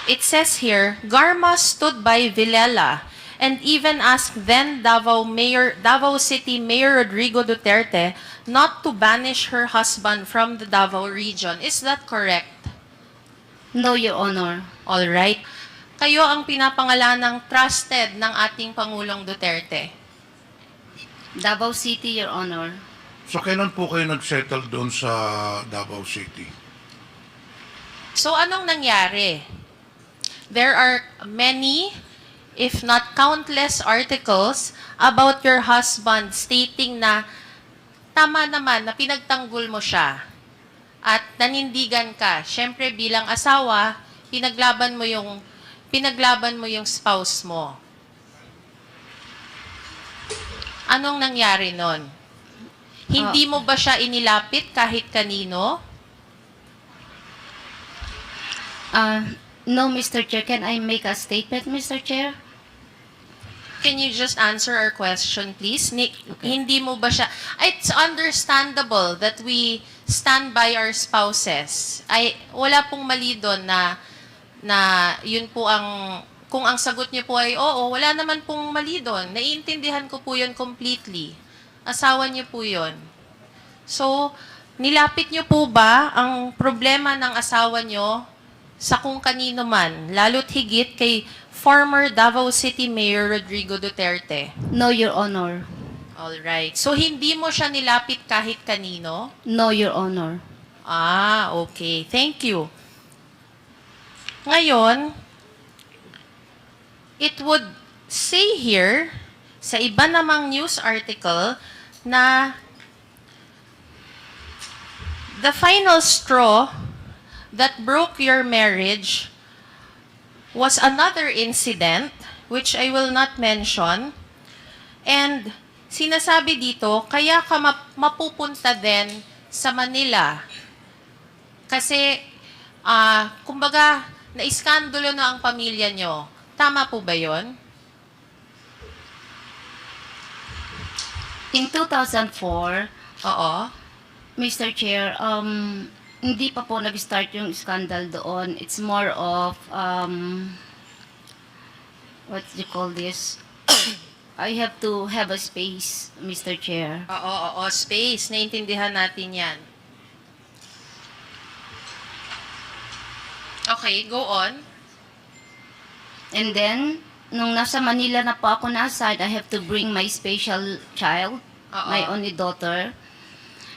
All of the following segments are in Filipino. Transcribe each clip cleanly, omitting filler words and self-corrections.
It says here, Garma stood by Villela and even asked then Davao City Mayor Rodrigo Duterte not to banish her husband from the Davao region. Is that correct? No, Your Honor. All right. Kayo ang pinapangalanang trusted ng ating Pangulong Duterte. Davao City, Your Honor. So kailan po kayo nag-settle doon sa Davao City? So anong nangyari? There are many, if not countless articles about your husband stating na tama naman na pinagtanggol mo siya at nanindigan ka. Siyempre bilang asawa, pinaglaban mo yung spouse mo. Anong nangyari nun? Hindi mo ba siya inilapit kahit kanino? No, Mr. Chair. Can I make a statement, Mr. Chair? Can you just answer our question, please? Hindi mo ba siya... It's understandable that we stand by our spouses. Wala pong mali doon na yun po ang... Kung ang sagot niyo po ay oo, wala naman pong mali doon. Naiintindihan ko po yun completely. Asawa niyo po yun. So, nilapit niyo po ba ang problema ng asawa niyo sa kung kanino man, lalo't higit kay former Davao City Mayor Rodrigo Duterte? No, Your Honor. Alright. So, hindi mo siya nilapit kahit kanino? No, Your Honor. Okay. Thank you. Ngayon, it would say here, sa iba namang news article, na the final straw that broke your marriage was another incident, which I will not mention. And sinasabi dito, kaya ka mapupunta din sa Manila. Kasi, kumbaga, naiskandalo na ang pamilya nyo. Tama po ba yon? In 2004, Oo. Mr. Chair, hindi pa po nag-start yung scandal doon. It's more of, what do you call this? I have to have a space, Mr. Chair. Oo, space. Naintindihan natin yan. Okay, go on. And then, nung nasa Manila na po ako na-assign, I have to bring my special child, Oo. my only daughter.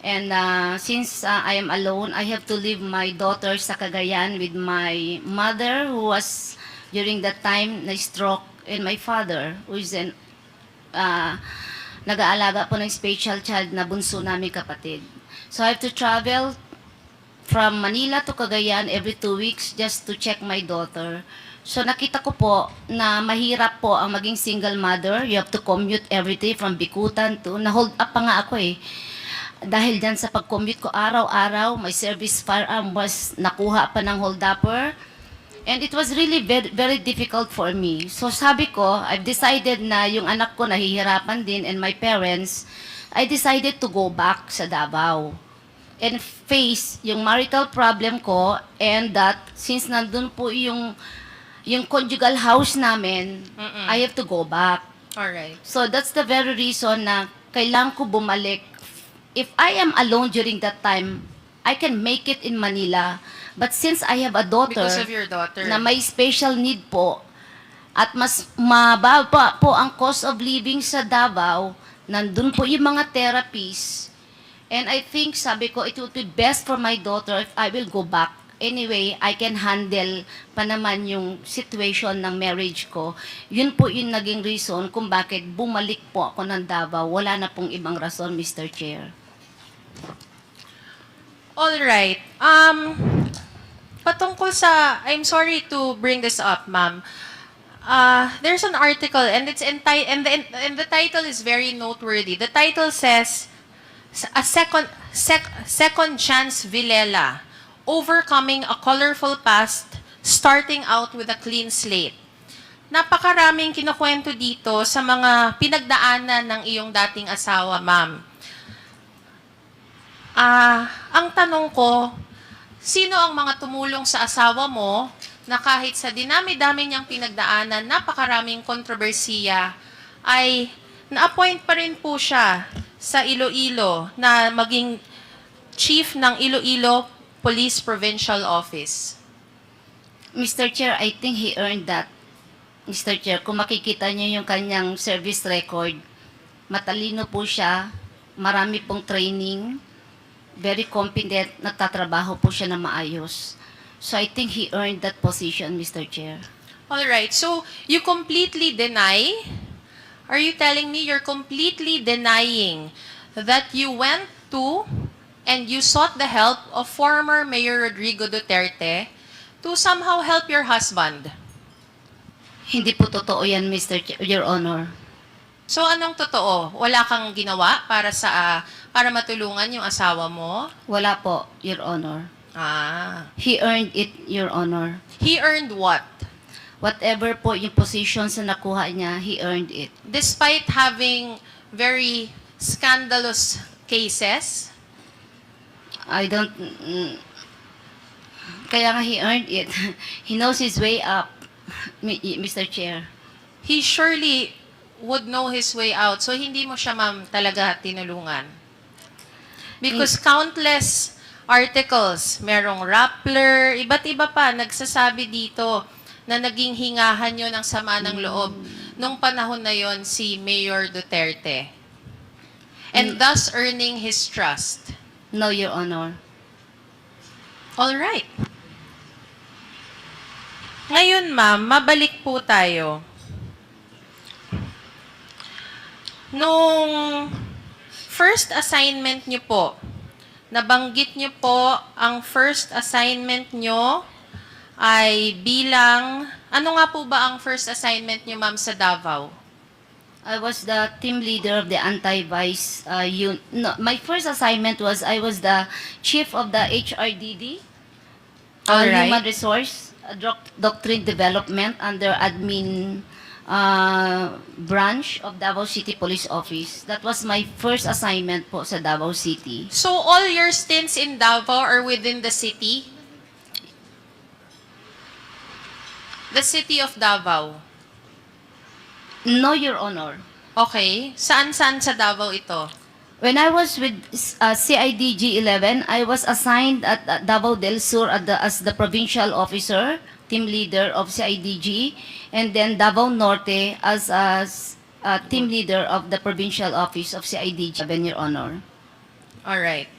And since I am alone, I have to leave my daughter sa Cagayan with my mother who was during that time na-stroke, and my father who is nag-aalaga po ng special child na bunso namin kapatid. So I have to travel from Manila to Cagayan every 2 weeks just to check my daughter. So nakita ko po na mahirap po ang maging single mother. You have to commute every day from Bikutan to, na-hold up pa nga ako eh. Dahil dyan sa pag-commute ko araw-araw, my service firearm was nakuha pa ng hold-upper. And it was really very, very difficult for me. So sabi ko, I've decided na yung anak ko nahihirapan din and my parents, I decided to go back sa Davao and face yung marital problem ko, and that since nandun po yung conjugal house namin, I have to go back. Alright. So that's the very reason na kailangan ko bumalik. If I am alone during that time, I can make it in Manila. But since I have a daughter Because of your daughter. na may special need po, at mas mababa po ang cost of living sa Davao, nandun po yung mga therapies. And I think, sabi ko, it would be best for my daughter if I will go back. Anyway, I can handle pa naman yung situation ng marriage ko. Yun po yung naging reason kung bakit bumalik po ako ng Davao. Wala na pong ibang rason, Mr. Chair. Alright. Patungkol sa, I'm sorry to bring this up, ma'am. There's an article and the title is very noteworthy. The title says, a second chance Villela, overcoming a colorful past, starting out with a clean slate. Napakaraming kinukwento dito sa mga pinagdaanan ng iyong dating asawa, ma'am. Ang tanong ko, sino ang mga tumulong sa asawa mo na kahit sa dinami-dami niyang pinagdaanan, napakaraming kontrobersiya, ay na-appoint pa rin po siya sa Iloilo na maging chief ng Iloilo Police Provincial Office. Mr. Chair, I think he earned that. Mr. Chair, kung makikita niyo yung kanyang service record, matalino po siya, marami pong training, very competent, nagtatrabaho po siya na maayos. So I think he earned that position, Mr. Chair. All right. So, you completely deny? Are you telling me you're completely denying that you went to and you sought the help of former Mayor Rodrigo Duterte to somehow help your husband? Hindi po totoo yan, Your Honor. So, anong totoo? Wala kang ginawa para matulungan yung asawa mo? Wala po, Your Honor. Ah. He earned it, Your Honor. He earned what? Whatever po yung positions na nakuha niya, he earned it. Despite having very scandalous cases? I don't... kaya nga he earned it. He knows his way up, Mr. Chair. He surely would know his way out. So, hindi mo siya, ma'am, talaga tinulungan. Because countless articles, merong Rappler, iba't iba pa, nagsasabi dito na naging hingahan nyo ng sama ng loob nung panahon na yon si Mayor Duterte. And thus earning his trust. No, Your Honor. All right. Ngayon, ma'am, mabalik po tayo. Nung first assignment nyo po, nabanggit nyo po ang first assignment nyo ay bilang, ano nga po ba ang first assignment nyo, ma'am, sa Davao? I was the team leader of the anti-vice unit. No, my first assignment was I was the chief of the HRDD, Alright. Human Resource Doctrine Development under admin branch of Davao City Police Office. That was my first assignment po sa Davao City. So, all your stints in Davao are within the city? The city of Davao. No, Your Honor. Okay. Saan-saan sa Davao ito? When I was with CIDG 11, I was assigned at Davao del Sur as the provincial officer, team leader of CIDG, and then Davao Norte as team leader of the provincial office of CIDG, Your Honor. Alright.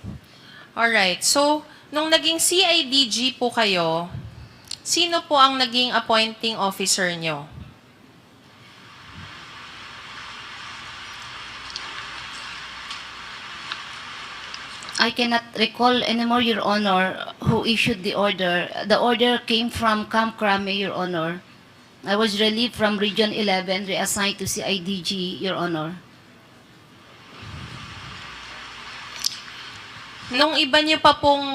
Alright. So, nung naging CIDG po kayo, sino po ang naging appointing officer nyo? I cannot recall anymore, Your Honor, who issued the order. The order came from Camp Crame, Your Honor. I was relieved from Region 11, reassigned to CIDG, Your Honor. Nung iba nyo pa pong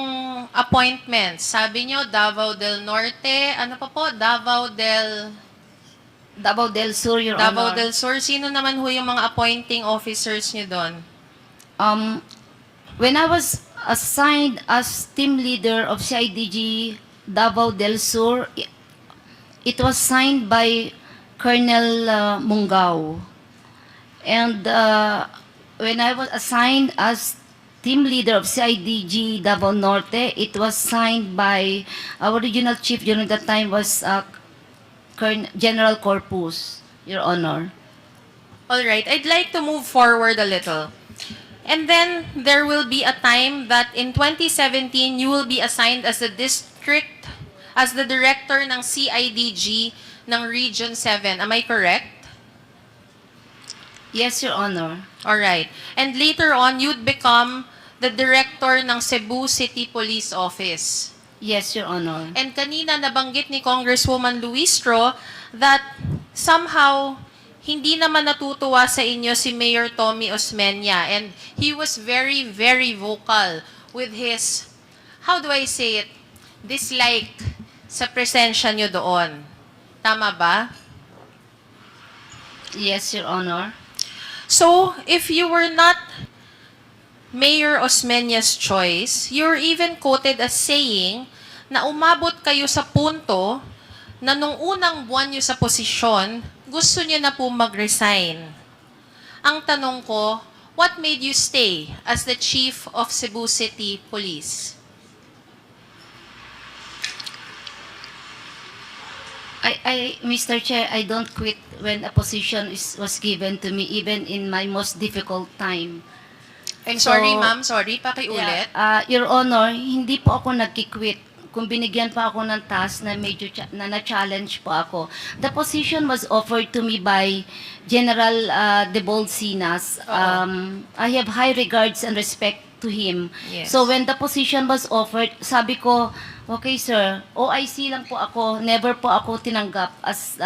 appointments, sabi nyo Davao del Norte, ano pa po? Davao del Sur, Your Davao Honor. del Sur. Sino naman ho yung mga appointing officers nyo doon? When I was assigned as team leader of CIDG Davao del Sur, it was signed by Colonel Mungao. And when I was assigned as team leader of CIDG Davao Norte, it was signed by our regional chief during that time was General Corpus, Your Honor. All right. I'd like to move forward a little. And then, there will be a time that in 2017, you will be assigned as the director ng CIDG ng Region 7. Am I correct? Yes, Your Honor. Alright. And later on, you'd become the director ng Cebu City Police Office. Yes, Your Honor. And kanina nabanggit ni Congresswoman Luistro that somehow hindi naman natutuwa sa inyo si Mayor Tommy Osmeña, and he was very, very vocal with his, how do I say it, dislike sa presensya nyo doon. Tama ba? Yes, Your Honor. So, if you were not Mayor Osmeña's choice, you're even quoted as saying na umabot kayo sa punto na nung unang buwan nyo sa posisyon, gusto nyo na po mag-resign. Ang tanong ko, what made you stay as the Chief of Cebu City Police? Mr. Chair, I don't quit when a position was given to me, even in my most difficult time. I'm So, sorry, ma'am. Sorry, pakiulit. Your Honor, hindi po ako nagki-quit. Kung binigyan pa ako ng task na medyo na-challenge po ako. The position was offered to me by General De Bolsinas. I have high regards and respect to him. Yes. So when the position was offered, sabi ko, okay sir, OIC lang po ako, never po ako tinanggap as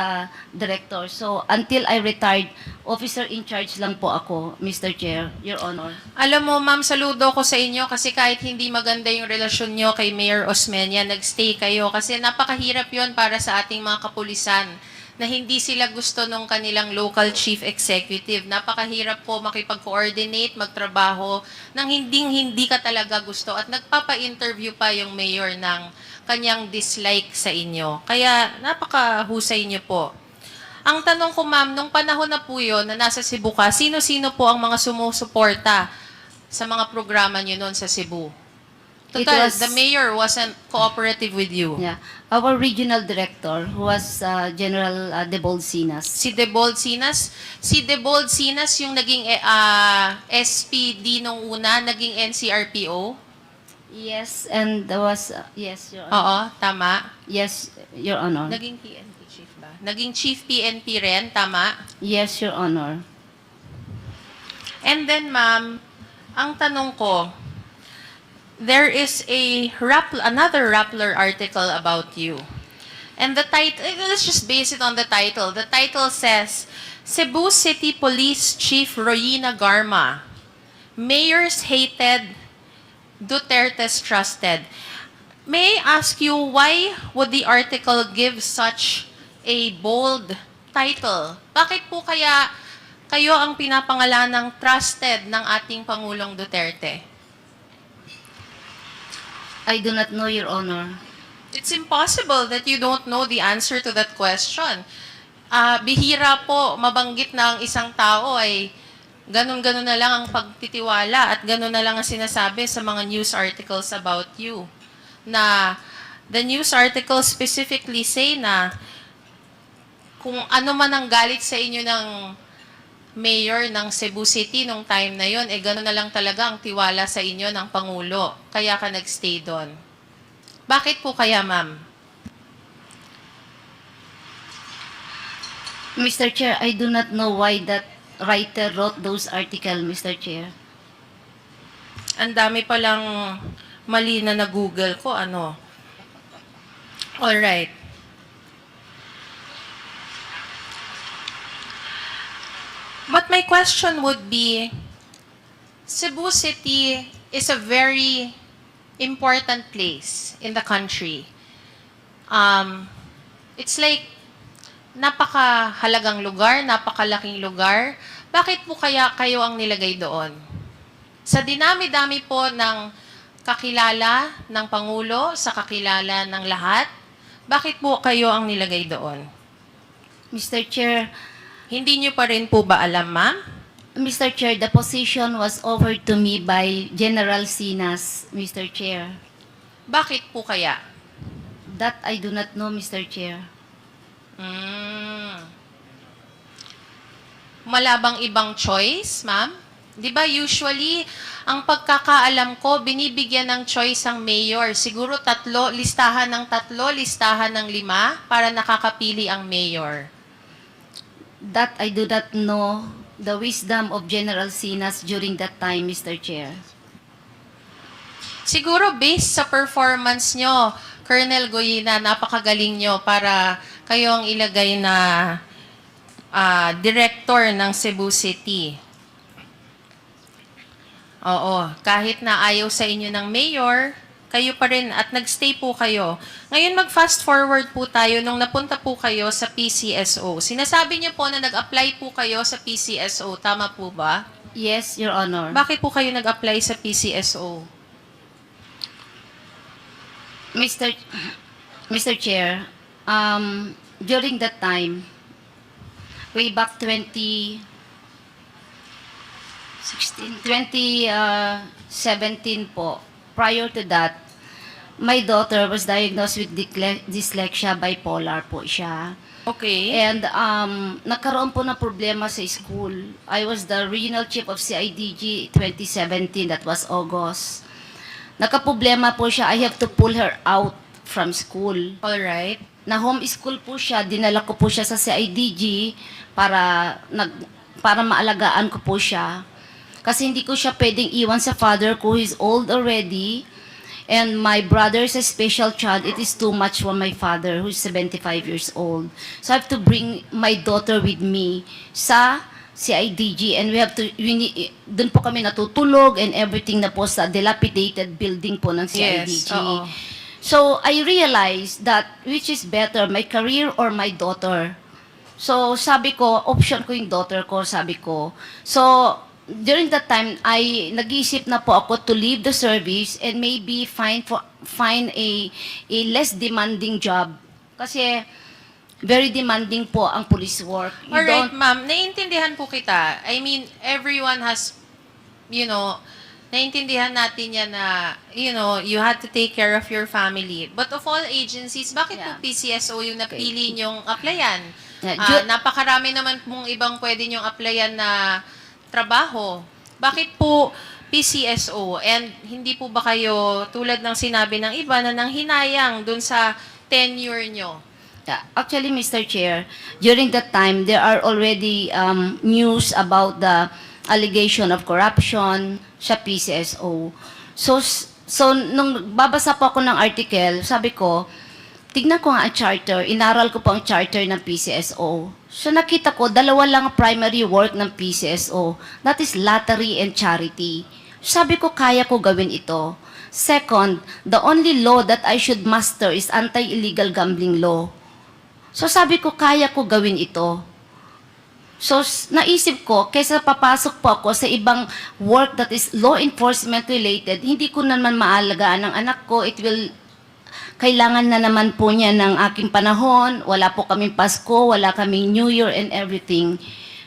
director. So until I retired, officer in charge lang po ako, Mr. Chair, Your Honor. Alam mo, ma'am, saludo ko sa inyo kasi kahit hindi maganda yung relasyon nyo kay Mayor Osmeña, nagstay kayo kasi napakahirap yon para sa ating mga kapulisan na hindi sila gusto nung kanilang local chief executive. Napakahirap po makipag-coordinate, magtrabaho nang hindi ka talaga gusto at nagpapa-interview pa yung mayor ng kanyang dislike sa inyo. Kaya napakahusay niyo po. Ang tanong ko, ma'am, nung panahon na po yun na nasa Cebu ka, sino-sino po ang mga sumusuporta sa mga programa niyo noon sa Cebu? Total, the mayor wasn't cooperative with you. Yeah. Our regional director, who was General De Bolsinas. Si De Bolsinas yung naging SPD nung una, naging NCRPO? Yes, and there was, yes, Your Honor. Oo, tama. Yes, Your Honor. Naging PNP chief ba? Naging chief PNP rin, tama? Yes, Your Honor. And then, ma'am, ang tanong ko, there is another Rappler article about you. And the title, let's just base it on the title. The title says, Cebu City Police Chief Royina Garma, Mayors Hated, Duterte's Trusted. May I ask you, why would the article give such a bold title? Bakit po kaya kayo ang pinapangalan ng trusted ng ating Pangulong Duterte? I do not know, Your Honor. It's impossible that you don't know the answer to that question. Bihira po mabanggit na ang isang tao ay ganun-ganun na lang ang pagtitiwala at ganun na lang ang sinasabi sa mga news articles about you. Na the news articles specifically say na kung ano man ang galit sa inyo ng mayor ng Cebu City nung time na yon, gano'n na lang talaga ang tiwala sa inyo ng Pangulo. Kaya ka nagstay doon. Bakit po kaya, ma'am? Mr. Chair, I do not know why that writer wrote those articles, Mr. Chair. Ang dami palang mali na na-google ko, ano? Alright. But my question would be, Cebu City is a very important place in the country. It's like napakahalagang lugar, napakalaking lugar. Bakit po kaya kayo ang nilagay doon? Sa dinami-dami po ng kakilala ng Pangulo, sa kakilala ng lahat, bakit po kayo ang nilagay doon? Mr. Chair, Hindi nyo pa rin po ba alam, ma'am? Mr. Chair, the position was offered to me by General Sinas, Mr. Chair. Bakit po kaya? That I do not know, Mr. Chair. Malabang ibang choice, ma'am? Di ba usually, ang pagkakaalam ko, binibigyan ng choice ang mayor. Siguro listahan ng 3, listahan ng 5 para nakakapili ang mayor. That I do not know the wisdom of General Sinas during that time, Mr. Chair. Siguro based sa performance nyo, Colonel Goyina, napakagaling nyo para kayo ang ilagay na director ng Cebu City. Oo, kahit na ayaw sa inyo ng mayor, kayo pa rin at nagstay po kayo. Ngayon mag-fast forward po tayo nung napunta po kayo sa PCSO. Sinasabi niyo po na nag-apply po kayo sa PCSO. Tama po ba? Yes, Your Honor. Bakit po kayo nag-apply sa PCSO? Mr. Chair, During that time, way back 2017 po, prior to that, my daughter was diagnosed with dyslexia, bipolar po siya. Okay. And nagkaroon po ng problema sa school. I was the regional chief of CIDG 2017, that was August. Nakaproblema po siya, I have to pull her out from school. All right. Na homeschool po siya, dinala ko po siya sa CIDG para maalagaan ko po siya. Kasi hindi ko siya pwedeng iwan sa father ko, he's old already. And my brother is a special child. It is too much for my father, who's 75 years old. So I have to bring my daughter with me sa CIDG. And dun po kami natutulog and everything na po sa dilapidated building po ng CIDG. Yes, oo. So I realized that which is better, my career or my daughter. So sabi ko, option ko yung daughter ko, sabi ko. So during that time, nag-iisip na po ako to leave the service and maybe find a less demanding job. Kasi very demanding po ang police work. Alright, ma'am. Naiintindihan po kita. I mean, everyone has, naiintindihan natin yan na, you had to take care of your family. But of all agencies, bakit po Yeah. PCSO yung napili nyong applyan? Yeah, Napakarami naman pong ibang pwede nyong applyan na trabaho. Bakit po PCSO? And hindi po ba kayo, tulad ng sinabi ng iba, na nanghinayang dun sa tenure nyo? Yeah. Actually, Mr. Chair, during that time, there are already news about the allegation of corruption sa PCSO. So nung babasa po ako ng article, sabi ko, tignan ko nga ang charter, inaral ko po ang charter ng PCSO. So nakita ko, dalawa lang ang primary work ng PCSO. That is lottery and charity. Sabi ko, kaya ko gawin ito. Second, the only law that I should master is anti-illegal gambling law. So sabi ko, kaya ko gawin ito. So naisip ko, kaysa papasok po ako sa ibang work that is law enforcement related, hindi ko naman maalagaan ang anak ko. Kailangan na naman po niya ng aking panahon. Wala po kaming Pasko, wala kaming New Year and everything.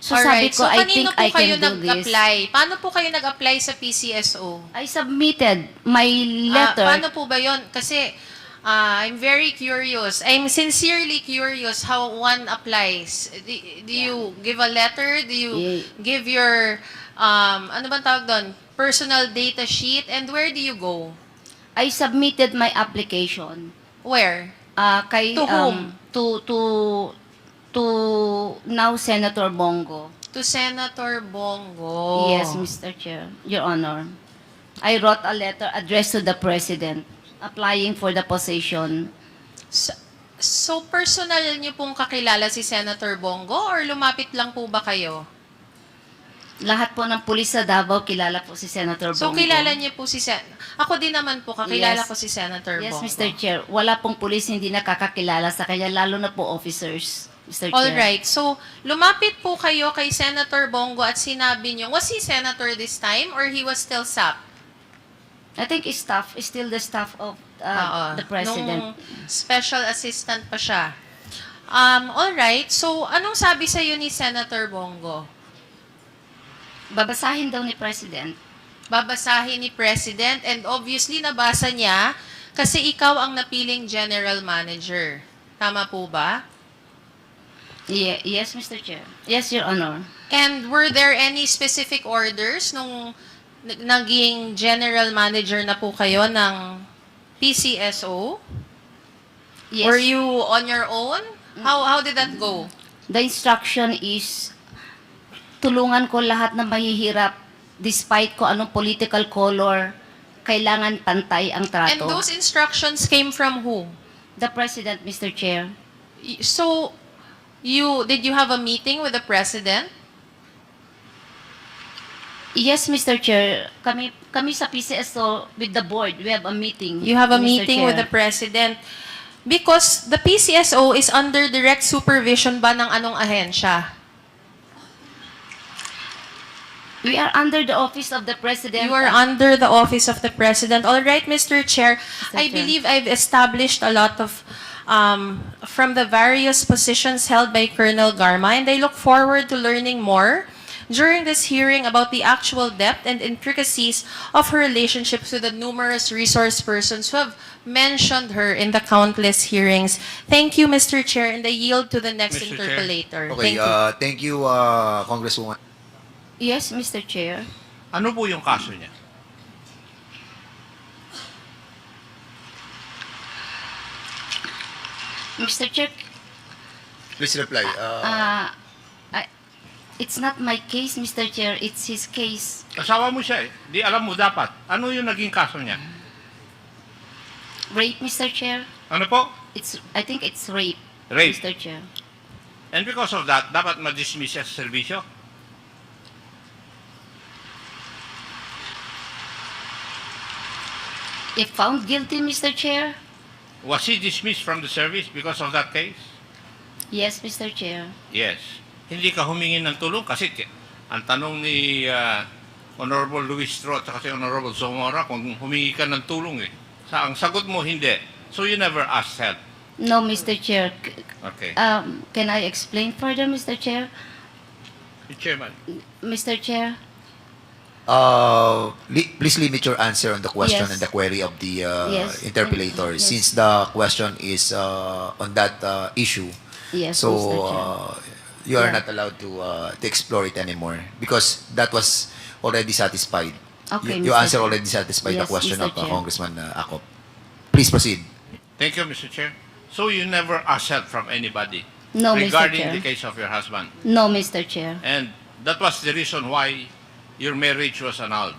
So sabi Alright. ko, I think I can do this. Paano po kayo nag-apply sa PCSO? I submitted my letter. Paano po ba yon? Kasi I'm very curious. I'm sincerely curious how one applies. Do you give a letter? Do you give your, ano bang tawag doon? Personal data sheet? And where do you go? I submitted my application. Where? To whom? To now Senator Bongo. To Senator Bongo. Yes, Mr. Chair, Your Honor. I wrote a letter addressed to the President applying for the position. So personal niyo pong kakilala si Senator Bongo or lumapit lang po ba kayo? Lahat po ng pulis sa Davao kilala po si Senator So Bongo. kilala niyo po si Ako din naman po, kakilala Yes. ko si Senator Bongo. Yes, Mr. Chair. Wala pong pulis hindi nakakakilala sa kanya, lalo na po officers, Mr. Chair. Alright, so lumapit po kayo kay Senator Bongo at sinabi niyo, was he senator this time or he was still SAP? I think is still the staff of Oo, the President. Nung special assistant pa siya. Alright, so anong sabi sa iyo ni Senator Bongo? Babasahin daw ni President. Babasahin ni President and obviously nabasa niya kasi ikaw ang napiling general manager. Tama po ba? Yes, Mr. Chair. Yes, Your Honor. And were there any specific orders nung naging general manager na po kayo ng PCSO? Yes. Were you on your own? How did that go? The instruction is tulungan ko lahat ng mahihirap despite ko anong political color, kailangan pantay ang trato. And those instructions came from who? The President, Mr. Chair. So, did you have a meeting with the President? Yes, Mr. Chair. Kami sa PCSO with the board, we have a meeting. You have a Mr. meeting Chair. with the President because the PCSO is under direct supervision ba ng anong ahensya? We are under the office of the President. You are under the office of the President. All right, Mr. Chair. I Chair. believe I've established a lot of from the various positions held by Colonel Garma, and I look forward to learning more during this hearing about the actual depth and intricacies of her relationships with the numerous resource persons who have mentioned her in the countless hearings. Thank you, Mr. Chair, and I yield to the next Mr. Chair. interpolator. Okay, Thank you. thank you, Congresswoman. Yes, Mr. Chair. Ano po yung kaso niya? Mr. Chair, Please reply. it's not my case, Mr. Chair. It's his case. Asawa mo siya eh. Di alam mo dapat. Ano yung naging kaso niya? Rape, Mr. Chair. Ano po? I think it's rape, Rape. Mr. Chair. And because of that, dapat ma-dismiss siya sa serbisyo? If found guilty, Mr. Chair. Was he dismissed from the service because of that case? Yes, Mr. Chair. Yes. Hindi ka humingi ng tulong kasi ang tanong ni Honorable Luis Tro at si Honorable Zamora kung humingi ka ng tulong eh. Ang sagot mo, hindi. So you never asked help. No, Mr. Chair. Okay. Can I explain further, Mr. Chair? Chairman. Mr. Chair? Please limit your answer on the question Yes. and the query of the Yes. interpolator, Yes. since the question is on that issue. Yes, So Mr. Chair. you are Yeah. not allowed to explore it anymore because that was already satisfied. Okay, Your Mr. answer Chair. already satisfied the Yes, question Mr. of Chair. Congressman Akop. Please proceed. Thank you, Mr. Chair. So you never asked help from anybody No, Mr. regarding Chair. the case of your husband. No, Mr. Chair. And that was the reason why your marriage was annulled.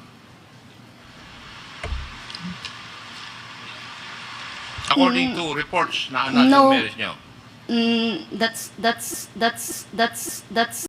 According to reports na annulled No. yung marriage niyo. That's